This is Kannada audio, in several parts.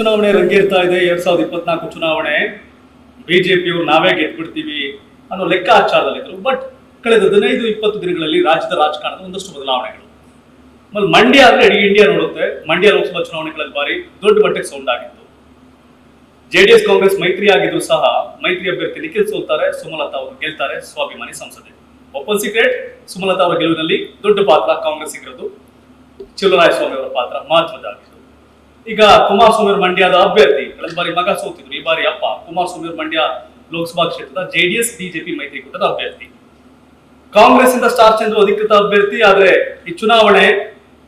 ಚುನಾವಣೆ ರಂಗೇರ್ತಾ ಇದೆ. 2024 ಚುನಾವಣೆ ಬಿಜೆಪಿಯವರು ನಾವೇ ಗೆದ್ಬಿಡ್ತೀವಿ ಅನ್ನೋ ಲೆಕ್ಕಾಚಾರದಲ್ಲಿದ್ರು. ಬಟ್ ಕಳೆದ 15-20 ದಿನಗಳಲ್ಲಿ ರಾಜ್ಯದ ರಾಜಕಾರಣದ ಒಂದಷ್ಟು ಬದಲಾವಣೆಗಳು. ಆಮೇಲೆ ಮಂಡ್ಯ ಅಂದ್ರೆ ಇಡೀ ಇಂಡಿಯಾ ನೋಡುತ್ತೆ. ಮಂಡ್ಯ ಲೋಕಸಭಾ ಚುನಾವಣೆಗಳಲ್ಲಿ ಬಾರಿ ದೊಡ್ಡ ಮಟ್ಟಕ್ಕೆ ಸೌಂಡ್ ಆಗಿತ್ತು. ಜೆಡಿಎಸ್ ಕಾಂಗ್ರೆಸ್ ಮೈತ್ರಿ ಆಗಿದ್ರು ಸಹ ಮೈತ್ರಿ ಅಭ್ಯರ್ಥಿ ನಿಖಿಲ್ ಸೋಲ್ತಾರೆ, ಸುಮಲತಾ ಅವರು ಗೆಲ್ತಾರೆ. ಸ್ವಾಭಿಮಾನಿ ಸಂಸದೆ. ಓಪನ್ ಸೀಕ್ರೆಟ್, ಸುಮಲತಾ ಅವರ ಗೆಲುವಿನಲ್ಲಿ ದೊಡ್ಡ ಪಾತ್ರ ಕಾಂಗ್ರೆಸ್ಸಿಗಿರೋದು. ಚಲುವರಾಯಸ್ವಾಮಿ ಅವರ ಪಾತ್ರ ಮಹತ್ವದ್ದಾಗಿತ್ತು. ಈಗ ಕುಮಾರಸ್ವಾಮಿ ಅವರು ಮಂಡ್ಯದ ಅಭ್ಯರ್ಥಿ. ಕಳೆದ ಬಾರಿ ಮಗ ಸೋತಿದ್ರು, ಈ ಬಾರಿ ಅಪ್ಪ. ಕುಮಾರಸ್ವಾಮಿ ಅವರು ಮಂಡ್ಯ ಲೋಕಸಭಾ ಕ್ಷೇತ್ರದ ಜೆಡಿಎಸ್ ಬಿಜೆಪಿ ಮೈತ್ರಿಕೂಟದ ಅಭ್ಯರ್ಥಿ. ಕಾಂಗ್ರೆಸ್ ಇಂದ ಸ್ಟಾರ್ ಚಂದ್ರು ಅಧಿಕೃತ ಅಭ್ಯರ್ಥಿ. ಆದ್ರೆ ಈ ಚುನಾವಣೆ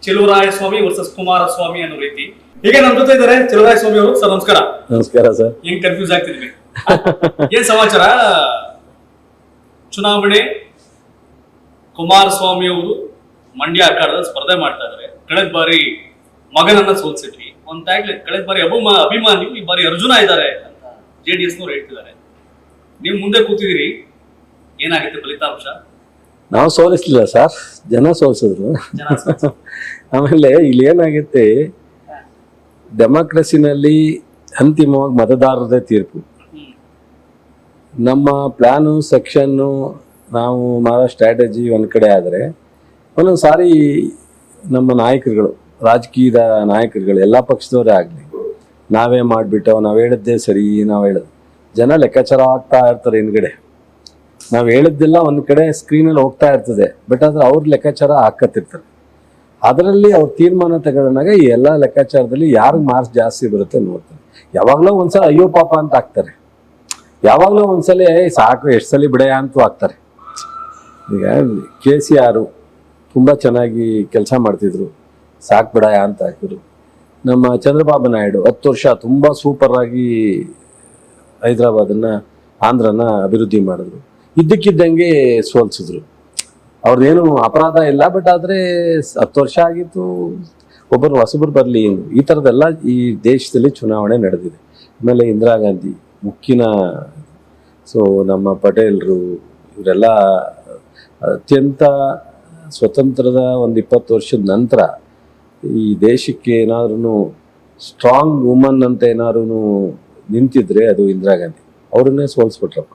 ಚಲುವರಾಯಸ್ವಾಮಿ ವರ್ಸಸ್ ಕುಮಾರಸ್ವಾಮಿ ಅನ್ನೋ ರೀತಿ. ಈಗ ನಮ್ಮ ಜೊತೆ ಇದ್ದಾರೆ ಚಲುವರಾಯಸ್ವಾಮಿ ಅವರು. ಸರ್ ನಮಸ್ಕಾರ. ನಮಸ್ಕಾರ ಸರ್. ಹೆಂಗ್ ಕನ್ಫ್ಯೂಸ್ ಆಗ್ತಿದ್ವಿ. ಏನ್ ಸಮಾಚಾರ? ಚುನಾವಣೆ ಕುಮಾರಸ್ವಾಮಿ ಅವರು ಮಂಡ್ಯ ಅಖಾಡದ ಸ್ಪರ್ಧೆ ಮಾಡ್ತಾ ಇದ್ದಾರೆ. ಕಳೆದ ಬಾರಿ ಮಗನನ್ನ ಸೋಲ್ಸಿದ್ವಿ. ಒಂದ್ ಟ್ಯಾಗ್ಲೈನ್, ಕಳೆದ ಬಾರಿ ಅಭಿಮಾನಿಯು ಈ ಬಾರಿ ಅರ್ಜುನ ಇದ್ದಾರೆ ಅಂತ ಜೆಡಿಎಸ್ ನವರು ಹೇಳ್ತಿದ್ದಾರೆ. ನೀವು ಮುಂದೆ ಕೂತಿದ್ದೀರಿ, ಏನಾಗುತ್ತೆ ಫಲಿತಾಂಶ? ನಾವು ಸೋಲಿಸ್ಲಿಲ್ಲ ಸರ್, ಜನ ಸೋಲ್ಸಿದ್ರು. ಆಮೇಲೆ ಇಲ್ಲಿ ಏನಾಗುತ್ತೆ, ಡೆಮಾಕ್ರಸಿನಲ್ಲಿ ಅಂತಿಮವಾಗಿ ಮತದಾರರದೇ ತೀರ್ಪು. ನಮ್ಮ ಪ್ಲಾನು, ಸೆಕ್ಷನ್ನು, ನಾವು ಮಾಡೋ ಸ್ಟ್ರಾಟಜಿ ಒಂದ್ ಕಡೆ ಆದರೆ, ಒಂದೊಂದು ಸಾರಿ ನಮ್ಮ ನಾಯಕರುಗಳು, ರಾಜಕೀಯದ ನಾಯಕರುಗಳು, ಎಲ್ಲ ಪಕ್ಷದವರೇ ಆಗಲಿ, ನಾವೇ ಮಾಡಿಬಿಟ್ಟು ನಾವು ಹೇಳಿದ್ದೇ ಸರಿ, ನಾವು ಹೇಳೋದು ಜನ ಲೆಕ್ಕಾಚಾರ ಆಗ್ತಾ ಇರ್ತಾರೆ ಹಿಂದ್ಗಡೆ. ನಾವು ಹೇಳಿದ್ದೆಲ್ಲ ಒಂದು ಕಡೆ ಸ್ಕ್ರೀನಲ್ಲಿ ಹೋಗ್ತಾ ಇರ್ತದೆ, ಬಟ್ ಆದ್ರೆ ಅವ್ರ ಲೆಕ್ಕಾಚಾರ ಹಾಕತ್ತಿರ್ತಾರೆ. ಅದರಲ್ಲಿ ಅವ್ರ ತೀರ್ಮಾನ ತಗೊಂಡಾಗ ಈ ಎಲ್ಲ ಲೆಕ್ಕಾಚಾರದಲ್ಲಿ ಯಾರಿಗೆ ಮಾರ್ಕ್ಸ್ ಜಾಸ್ತಿ ಬರುತ್ತೆ ನೋಡ್ತಾರೆ. ಯಾವಾಗಲೂ ಒಂದ್ಸಲ ಅಯ್ಯೋ ಪಾಪ ಅಂತ ಹಾಕ್ತಾರೆ, ಯಾವಾಗಲೂ ಒಂದ್ಸಲ ಸಾಕು ಎಷ್ಟು ಸಲ ಬಿಡೆಯ ಅಂತೂ ಹಾಕ್ತಾರೆ. ಈಗ KCR ತುಂಬ ಚೆನ್ನಾಗಿ ಕೆಲಸ ಮಾಡ್ತಿದ್ರು, ಸಾಕು ಬಿಡಯ ಅಂತ ಹಾಕಿದ್ರು. ನಮ್ಮ ಚಂದ್ರಬಾಬು ನಾಯ್ಡು 10 ವರ್ಷ ತುಂಬ ಸೂಪರ್ ಆಗಿ ಹೈದರಾಬಾದನ್ನ, ಆಂಧ್ರನ ಅಭಿವೃದ್ಧಿ ಮಾಡಿದ್ರು. ಇದ್ದಕ್ಕಿದ್ದಂಗೆ ಸೋಲ್ಸಿದ್ರು. ಅವ್ರದ್ದೇನು ಅಪರಾಧ ಇಲ್ಲ, ಬಟ್ ಆದರೆ 10 ವರ್ಷ ಆಗಿತ್ತು, ಒಬ್ಬರು ಹೊಸಬರು ಬರಲಿ. ಈ ಥರದ್ದೆಲ್ಲ ಈ ದೇಶದಲ್ಲಿ ಚುನಾವಣೆ ನಡೆದಿದೆ. ಆಮೇಲೆ ಇಂದಿರಾ ಗಾಂಧಿ ಮುಖ್ಯನ, ಸೊ ನಮ್ಮ ಪಟೇಲ್ರು, ಇವರೆಲ್ಲ ಅತ್ಯಂತ ಸ್ವತಂತ್ರದ ಒಂದು 20 ವರ್ಷದ ನಂತರ ಈ ದೇಶಕ್ಕೆ ಏನಾದ್ರೂ ಸ್ಟ್ರಾಂಗ್ ವುಮನ್ ಅಂತ ಏನಾದ್ರು ನಿಂತಿದ್ರೆ ಅದು ಇಂದಿರಾ ಗಾಂಧಿ. ಅವ್ರನ್ನೇ ಸೋಲ್ಸ್ಬಿಟ್ರಪ್ಪ.